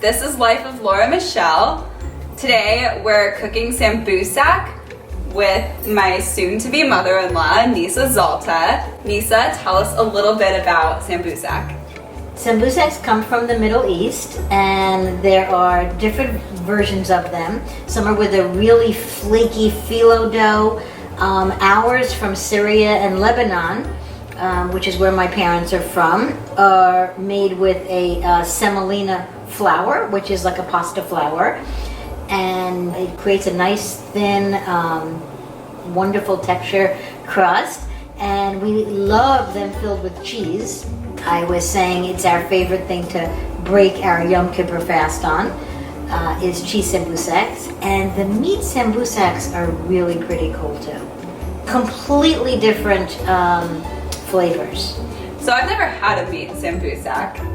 This is Life of Laura Michelle. Today we're cooking sambusak with my soon-to-be mother-in-law, Nisa Zalta. Nisa, tell us a little bit about sambusak. Sambusaks come from the Middle East, and there are different versions of them. Some are with a really flaky phyllo dough. Ours from Syria and Lebanon, which is where my parents are from, are made with a semolina flour, which is like a pasta flour, and it creates a nice thin, wonderful texture crust. And we love them filled with cheese. I was saying it's our favorite thing to break our Yom Kippur fast on, is cheese sambusaks. And the meat sambusaks are really pretty cool too. Completely different flavors. So I've never had a meat sambusak.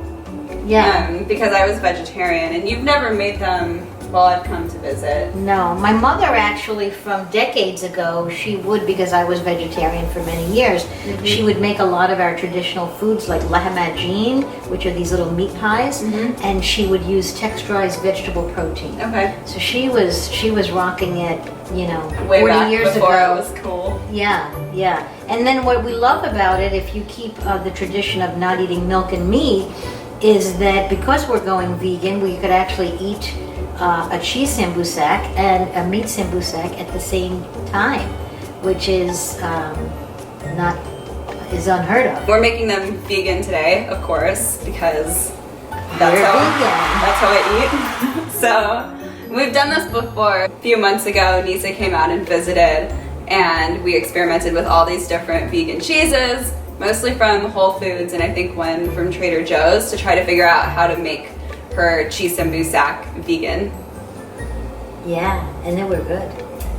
Yeah. Because I was vegetarian, and you've never made them while I've come to visit. No, my mother actually from decades ago, she would, because I was vegetarian for many years, she would make a lot of our traditional foods like lahmacun, which are these little meat pies, and she would use texturized vegetable protein. Okay. So she was rocking it, you know, Way 40 back years before ago. it was cool. Yeah. And then what we love about it, if you keep the tradition of not eating milk and meat, is that because we're going vegan, we could actually eat a cheese sambusak and a meat sambusak at the same time, which is unheard of. We're making them vegan today, of course, because We're vegan. that's how I eat. So we've done this before. A few months ago, Nisa came out and visited, and we experimented with all these different vegan cheeses, mostly from Whole Foods and I think one from Trader Joe's, to try to figure out how to make her cheese sambusak vegan. Yeah, and they were good.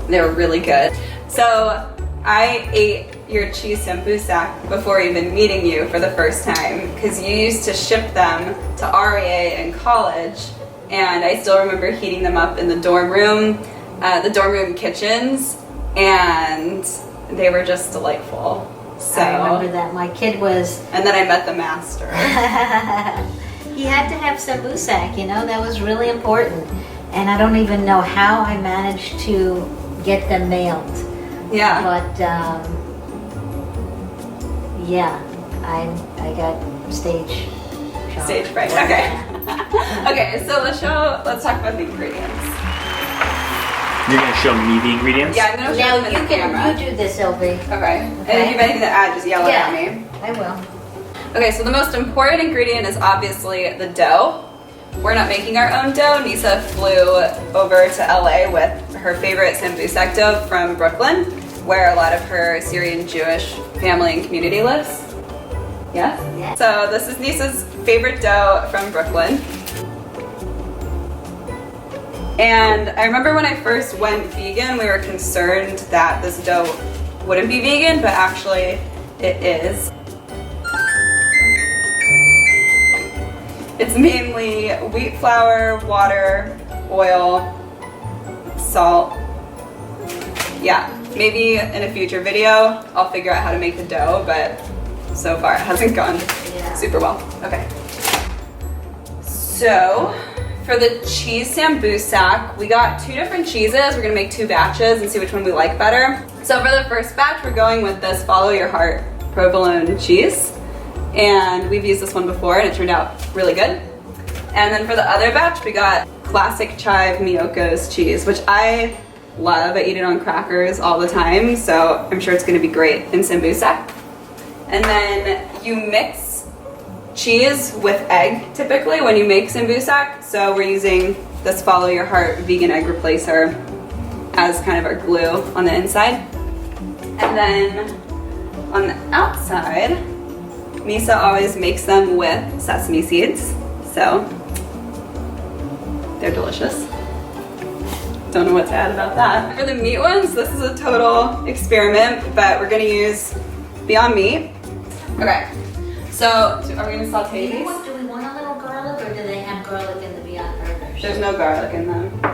They were really good. So I ate your cheese sambusak before even meeting you for the first time, because you used to ship them to REA in college, and I still remember heating them up in the dorm room kitchens, and they were just delightful. So I remember that. My kid was... And then I met the master. He had to have sambusak, you know, that was really important. And I don't even know how I managed to get them mailed. Yeah. But, yeah, I got stage shock. Stage fright. Okay. Okay, so let's talk about the ingredients. You're going to show me the ingredients? Yeah, I'm going to show Now them in the camera. you do this, LB. Okay. And if you have anything to add, just yell it at me. I will. Okay, so the most important ingredient is obviously the dough. We're not making our own dough. Nisa flew over to LA with her favorite sambusak dough from Brooklyn, where a lot of her Syrian Jewish family and community lives. Yes? Yeah. So this is Nisa's favorite dough from Brooklyn. And I remember when I first went vegan, we were concerned that this dough wouldn't be vegan, but actually it is. It's mainly wheat flour, water, oil, salt. Yeah, maybe in a future video I'll figure out how to make the dough, but so far it hasn't gone super well. Okay. So for the cheese sambusak, we got 2 different cheeses. We're gonna make 2 batches and see which one we like better. So for the first batch, we're going with this Follow Your Heart provolone cheese. And we've used this one before and it turned out really good. And then for the other batch, we got classic chive Miyoko's cheese, which I love. I eat it on crackers all the time, so I'm sure it's gonna be great in sambusak. And then you mix cheese with egg typically when you make sambusak. So we're using this Follow Your Heart vegan egg replacer as kind of our glue on the inside. And then on the outside, Nisa always makes them with sesame seeds, so they're delicious. Don't know what to add about that. For the meat ones, this is a total experiment, but we're gonna use Beyond Meat. Okay, so are we gonna saute these? Do we want a little garlic, or do they have garlic in the Beyond Burgers? There's no garlic in them. No,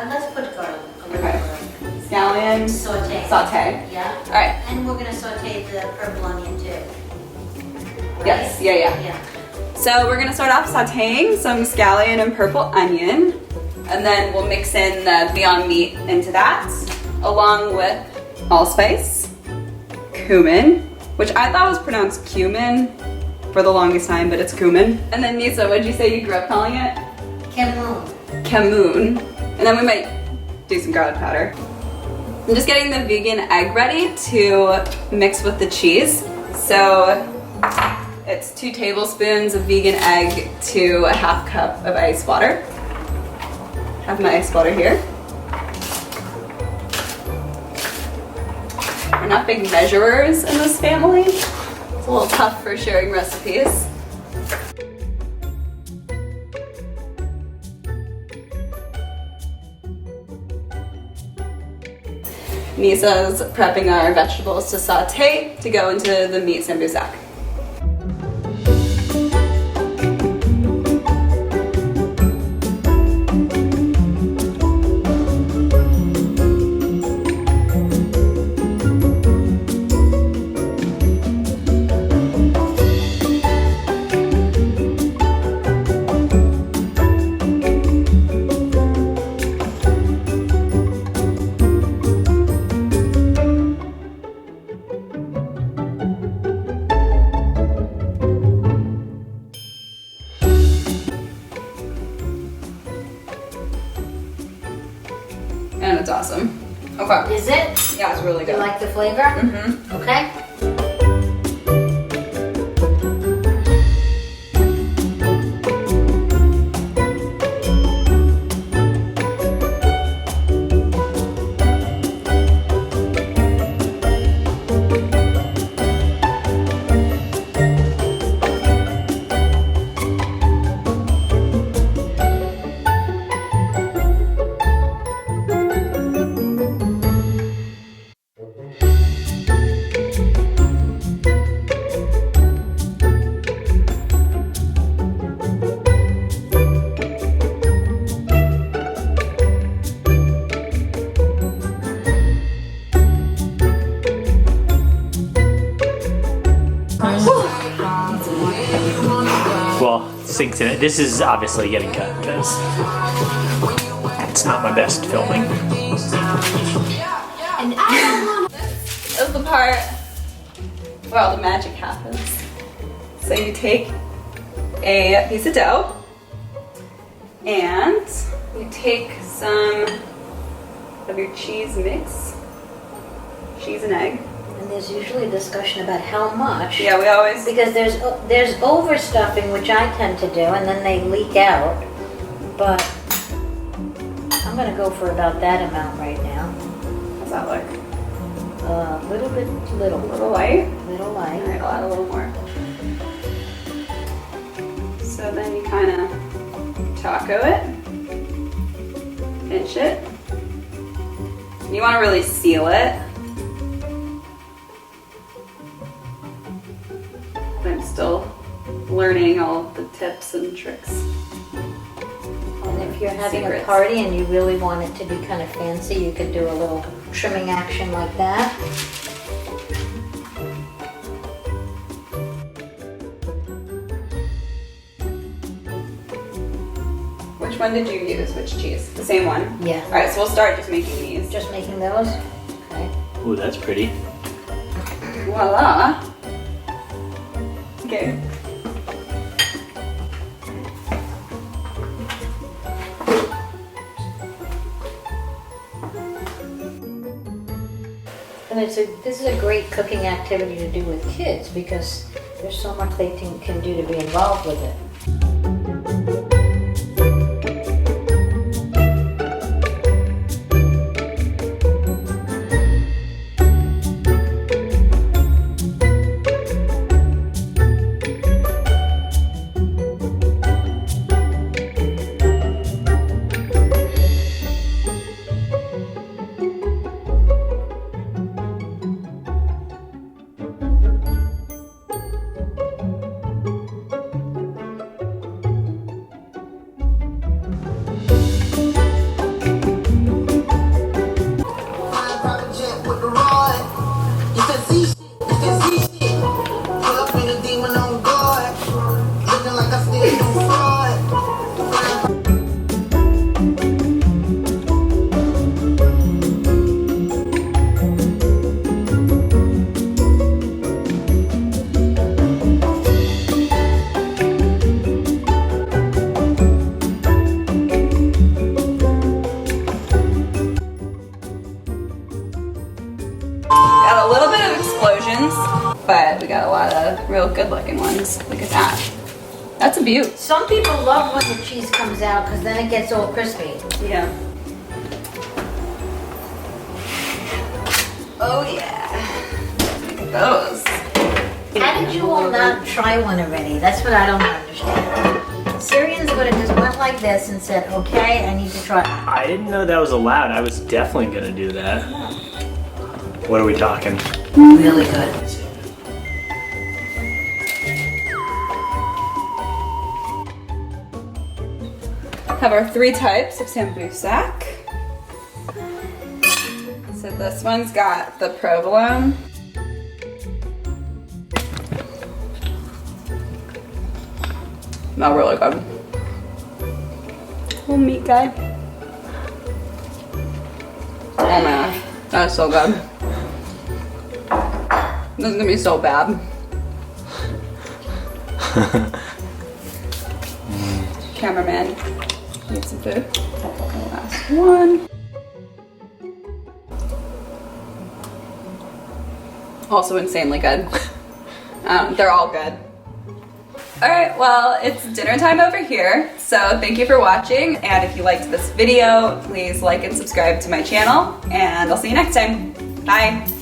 let's put garlic. A little Okay. garlic. Scallion. Saute. Saute. Yeah. All right. And we're gonna saute the purple onion too. Right? Yes. Yeah. Yeah. So we're gonna start off sauteing some scallion and purple onion, and then we'll mix in the Beyond Meat into that, along with allspice, cumin, which I thought was pronounced cumin for the longest time, but it's cumin. And then Nisa, what'd you say you grew up calling it? Camoon. Camoon. And then we might do some garlic powder. I'm just getting the vegan egg ready to mix with the cheese. So it's 2 tablespoons of vegan egg to a half cup of ice water. I have my ice water here. We're not big measurers in this family. It's a little tough for sharing recipes. Nisa's prepping our vegetables to saute to go into the meat sambusak. And it's awesome. Okay. Is it? Yeah, it's really Do good. you like the flavor? Mm-hmm. Okay. Well, sinks in it. This is obviously getting cut because it's not my best filming. This is the part where all the magic happens. So you take a piece of dough and you take some of your cheese mix, cheese and egg. And there's usually a discussion about how much. Yeah, we always, Because there's overstuffing, which I tend to do, and then they leak out. But I'm gonna go for about that amount right now. how's that look? A little bit, A little light? little All light. right, I'll add a little more. So then you kind of taco it, pinch it. You want to really seal it. I'm still learning all the tips and tricks. And if you're having Secrets. a party and you really want it to be kind of fancy, you could do a little trimming action like that. Which one did you use? Which cheese? The same one? Yeah. All right, so we'll start just making these. Just making those. Okay. Ooh, that's pretty. Voila. Okay. And this is a great cooking activity to do with kids because there's so much they can do to be involved with it. lot of real good looking ones. Look at that. That's a beaut. Some people love when the cheese comes out because then it gets all crispy. Yeah. Oh yeah. Look at those. How did you all not try one already? That's what I don't understand. Syrians would have just went like this and said, okay, I need to try. I didn't know that was allowed. I was definitely gonna do that. What are we talking? Really good. Have our 3 types of sambusak. So this one's got the provolone. Smell really good. Little meat guy. Oh man, that's so good. This is gonna be so bad. Cameraman, need some food. The last one. Also insanely good. They're all good. Alright, well, it's dinner time over here, so thank you for watching, and if you liked this video, please like and subscribe to my channel, and I'll see you next time. Bye!